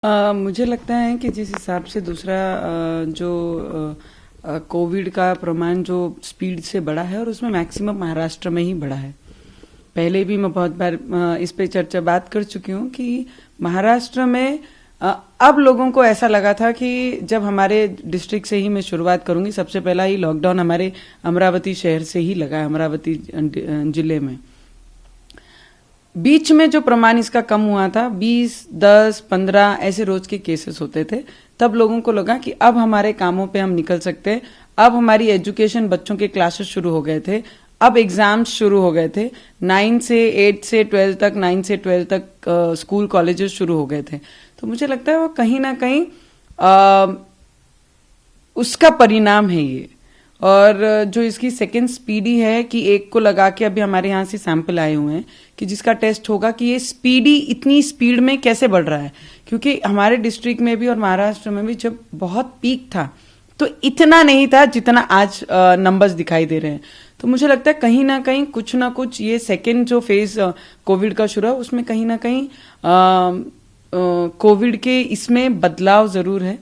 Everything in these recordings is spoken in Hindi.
मुझे लगता है कि जिस हिसाब से दूसरा जो कोविड का प्रमाण जो स्पीड से बढ़ा है और उसमें मैक्सिमम महाराष्ट्र में ही बढ़ा है। पहले भी मैं बहुत बार इस पे बात कर चुकी हूँ कि महाराष्ट्र में अब लोगों को ऐसा लगा था कि जब हमारे डिस्ट्रिक्ट से ही मैं शुरुआत करूंगी, सबसे पहला ही लॉकडाउन हमारे अमरावती शहर से ही लगा, अमरावती जिले में। बीच में जो प्रमाण इसका कम हुआ था, 20, 10, 15 ऐसे रोज के केसेस होते थे, तब लोगों को लगा कि अब हमारे कामों पे हम निकल सकते हैं। अब हमारी एजुकेशन, बच्चों के क्लासेस शुरू हो गए थे, अब एग्जाम्स शुरू हो गए थे। 9 से 8 से 12 तक, 9 से 12 तक स्कूल कॉलेजेस शुरू हो गए थे। तो मुझे लगता है वो कहीं ना कहीं उसका परिणाम है ये। और जो इसकी सेकेंड स्पीडी है कि एक को लगा के अभी हमारे यहाँ से सैंपल आए हुए हैं कि जिसका टेस्ट होगा कि ये स्पीडी इतनी स्पीड में कैसे बढ़ रहा है, क्योंकि हमारे डिस्ट्रिक्ट में भी और महाराष्ट्र में भी जब बहुत पीक था तो इतना नहीं था जितना आज नंबर्स दिखाई दे रहे हैं। तो मुझे लगता है कहीं ना कहीं कुछ ना कुछ ये सेकेंड जो फेज कोविड का शुरू है उसमें कहीं ना कहीं कोविड के इसमें बदलाव जरूर है।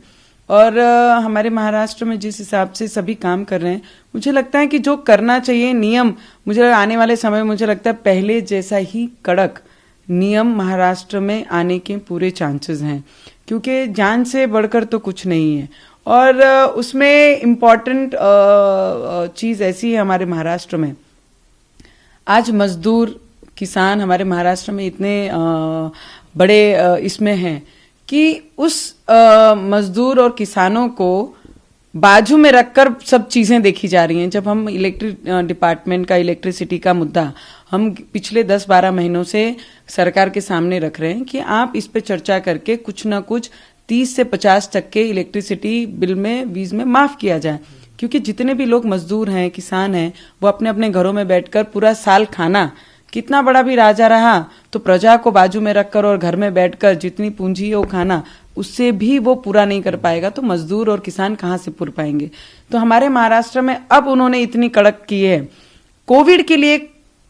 और हमारे महाराष्ट्र में जिस हिसाब से सभी काम कर रहे हैं, मुझे लगता है कि जो करना चाहिए नियम, मुझे आने वाले समय में मुझे लगता है पहले जैसा ही कड़क नियम महाराष्ट्र में आने के पूरे चांसेस हैं, क्योंकि जान से बढ़कर तो कुछ नहीं है। और उसमें इम्पॉर्टेंट चीज ऐसी है हमारे महाराष्ट्र में, आज मजदूर किसान हमारे महाराष्ट्र में इतने बड़े इसमें हैं कि उस मजदूर और किसानों को बाजू में रखकर सब चीजें देखी जा रही हैं। जब हम इलेक्ट्रिक डिपार्टमेंट का, इलेक्ट्रिसिटी का मुद्दा हम पिछले 10-12 महीनों से सरकार के सामने रख रहे हैं कि आप इस पे चर्चा करके कुछ ना कुछ 30 से 50% इलेक्ट्रिसिटी बिल में, बीज में माफ किया जाए, क्योंकि जितने भी लोग मजदूर हैं, किसान हैं, वो अपने अपने घरों में बैठकर पूरा साल खाना, कितना बड़ा भी राजा रहा तो प्रजा को बाजू में रखकर और घर में बैठकर जितनी पूंजी है वो खाना, उससे भी वो पूरा नहीं कर पाएगा, तो मजदूर और किसान कहां से पूर पाएंगे। तो हमारे महाराष्ट्र में अब उन्होंने इतनी कड़क की है। कोविड के लिए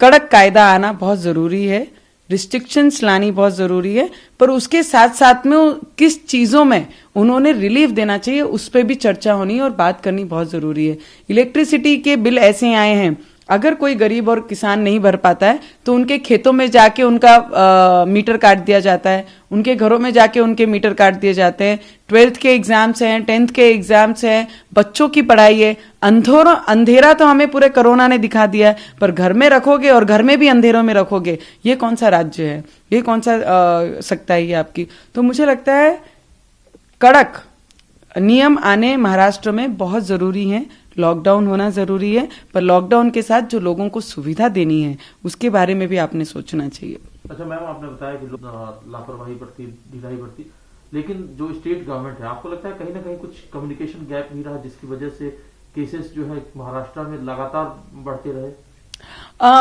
कड़क कायदा आना बहुत जरूरी है, रिस्ट्रिक्शंस लानी बहुत जरूरी है, पर उसके साथ साथ में किस चीजों में उन्होंने रिलीफ देना चाहिए उस पर भी चर्चा होनी और बात करनी बहुत जरूरी है। इलेक्ट्रिसिटी के बिल ऐसे आए हैं, अगर कोई गरीब और किसान नहीं भर पाता है तो उनके खेतों में जाके उनका मीटर काट दिया जाता है, उनके घरों में जाके उनके मीटर काट दिए जाते हैं। 12th के एग्जाम्स हैं, 10th के एग्जाम्स हैं, बच्चों की पढ़ाई है। अंधेरा तो हमें पूरे कोरोना ने दिखा दिया है, पर घर में रखोगे और घर में भी अंधेरों में रखोगे, ये कौन सा राज्य है, ये कौन सा सत्ता है आपकी। तो मुझे लगता है कड़क नियम आने महाराष्ट्र में बहुत जरूरी है। लॉकडाउन होना जरूरी है, पर लॉकडाउन के साथ जो लोगों को सुविधा देनी है उसके बारे में भी आपने सोचना चाहिए। अच्छा मैम, आपने बताया कि लापरवाही बढ़ती, ढिलाई बढ़ती, लेकिन जो स्टेट गवर्नमेंट है, आपको लगता है कहीं ना कहीं कुछ कम्युनिकेशन गैप नहीं रहा जिसकी वजह से केसेस जो है महाराष्ट्र में लगातार बढ़ते रहे?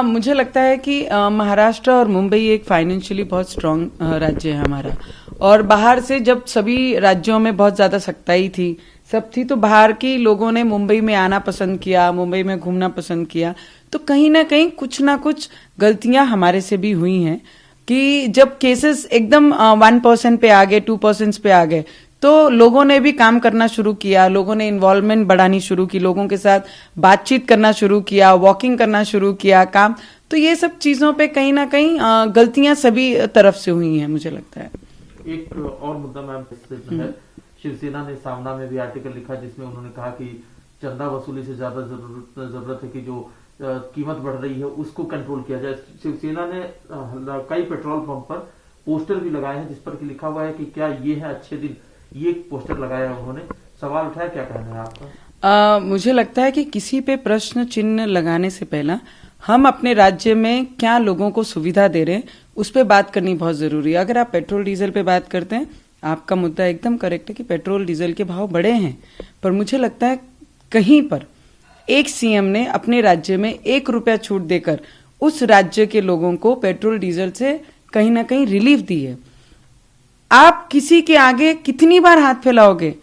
मुझे लगता है कि महाराष्ट्र और मुंबई एक फाइनेंशियली बहुत स्ट्रांग राज्य है हमारा, और बाहर से जब सभी राज्यों में बहुत ज्यादा सख्ताई थी, सब थी, तो बाहर के लोगों ने मुंबई में आना पसंद किया, मुंबई में घूमना पसंद किया। तो कहीं ना कुछ गलतियां हमारे से भी हुई हैं कि जब केसेस एकदम 1% पे आ गए, 2% पे आ गए, तो लोगों ने भी काम करना शुरू किया, लोगों ने इन्वॉल्वमेंट बढ़ानी शुरू की, लोगों के साथ बातचीत करना शुरू किया, वॉकिंग करना शुरू किया, काम। तो ये सब चीजों पे कहीं ना कहीं गलतियां सभी तरफ से हुई हैं, मुझे लगता है। एक और मुद्दा मैम है, शिवसेना ने सामना में भी आर्टिकल लिखा जिसमें उन्होंने कहा कि चंदा वसूली से ज्यादा जरूरत है कि जो कीमत बढ़ रही है उसको कंट्रोल किया जाए। शिवसेना ने कई पेट्रोल पंप पर पोस्टर भी लगाए हैं जिस पर कि लिखा हुआ है कि क्या ये है अच्छे दिन, ये पोस्टर लगाया है उन्होंने, सवाल उठाया, क्या कहना है आपका? मुझे लगता है कि किसी पे प्रश्न चिन्ह लगाने से पहला हम अपने राज्य में क्या लोगों को सुविधा दे रहे हैं उस पर बात करनी बहुत जरूरी है। अगर आप पेट्रोल डीजल पे बात करते हैं, आपका मुद्दा एकदम करेक्ट है कि पेट्रोल डीजल के भाव बढ़े हैं, पर मुझे लगता है कहीं पर एक सीएम ने अपने राज्य में 1 रुपया छूट देकर उस राज्य के लोगों को पेट्रोल डीजल से कहीं ना कहीं रिलीफ दी है। आप किसी के आगे कितनी बार हाथ फैलाओगे?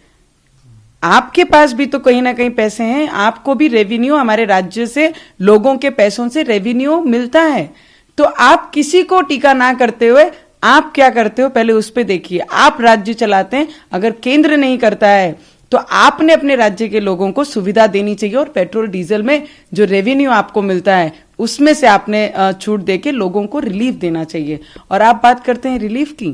आपके पास भी तो कहीं ना कहीं पैसे हैं, आपको भी रेवेन्यू हमारे राज्य से, लोगों के पैसों से रेवेन्यू मिलता है। तो आप किसी को टीका ना करते हुए आप क्या करते हो पहले उस पे देखिए। आप राज्य चलाते हैं, अगर केंद्र नहीं करता है तो आपने अपने राज्य के लोगों को सुविधा देनी चाहिए, और पेट्रोल डीजल में जो रेवेन्यू आपको मिलता है उसमें से आपने छूट देके लोगों को रिलीफ देना चाहिए। और आप बात करते हैं रिलीफ की,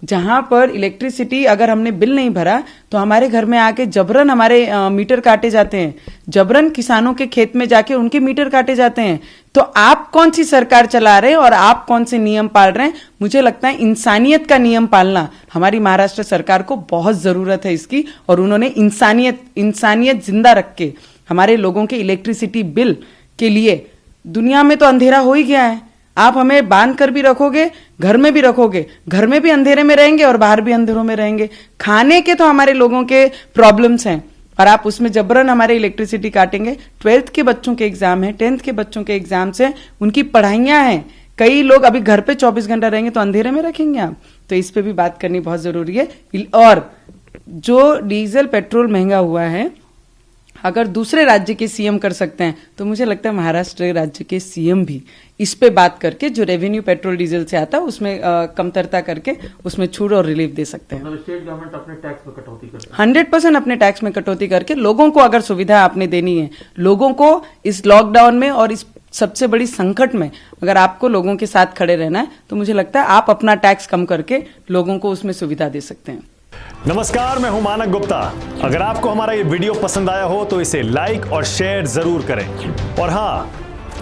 जहां पर इलेक्ट्रिसिटी अगर हमने बिल नहीं भरा तो हमारे घर में आके जबरन हमारे मीटर काटे जाते हैं, जबरन किसानों के खेत में जाके उनके मीटर काटे जाते हैं। तो आप कौन सी सरकार चला रहे हैं और आप कौन से नियम पाल रहे हैं? मुझे लगता है इंसानियत का नियम पालना हमारी महाराष्ट्र सरकार को बहुत जरूरत है इसकी, और उन्होंने इंसानियत जिंदा रख के हमारे लोगों के इलेक्ट्रिसिटी बिल के लिए, दुनिया में तो अंधेरा हो ही गया है, आप हमें बांध कर भी रखोगे, घर में भी रखोगे, घर में भी अंधेरे में रहेंगे और बाहर भी अंधेरों में रहेंगे। खाने के तो हमारे लोगों के प्रॉब्लम्स हैं, और आप उसमें जबरन हमारे इलेक्ट्रिसिटी काटेंगे। 12th के बच्चों के एग्जाम है, 10th के बच्चों के एग्जाम्स हैं, उनकी पढ़ाइयां हैं। कई लोग अभी घर पे 24 घंटा रहेंगे तो अंधेरे में रखेंगे आप? तो इस पे भी बात करनी बहुत जरूरी है। और जो डीजल पेट्रोल महंगा हुआ है, अगर दूसरे राज्य के सीएम कर सकते हैं तो मुझे लगता है महाराष्ट्र राज्य के सीएम भी इस पे बात करके जो रेवेन्यू पेट्रोल डीजल से आता है उसमें कमतरता करके उसमें छूट और रिलीफ दे सकते हैं। स्टेट गवर्नमेंट अपने टैक्स में कटौती करती है, 100% अपने टैक्स में कटौती करके लोगों को अगर सुविधा आपने देनी है, लोगों को इस लॉकडाउन में और इस सबसे बड़ी संकट में अगर आपको लोगों के साथ खड़े रहना है तो मुझे लगता है आप अपना टैक्स कम करके लोगों को उसमें सुविधा दे सकते हैं। नमस्कार, मैं हूं मानक गुप्ता। अगर आपको हमारा ये वीडियो पसंद आया हो तो इसे लाइक और शेयर जरूर करें, और हां,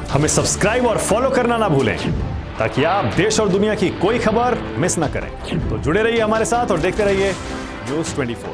हमें सब्सक्राइब और फॉलो करना ना भूलें ताकि आप देश और दुनिया की कोई खबर मिस ना करें। तो जुड़े रहिए हमारे साथ और देखते रहिए न्यूज़ 24।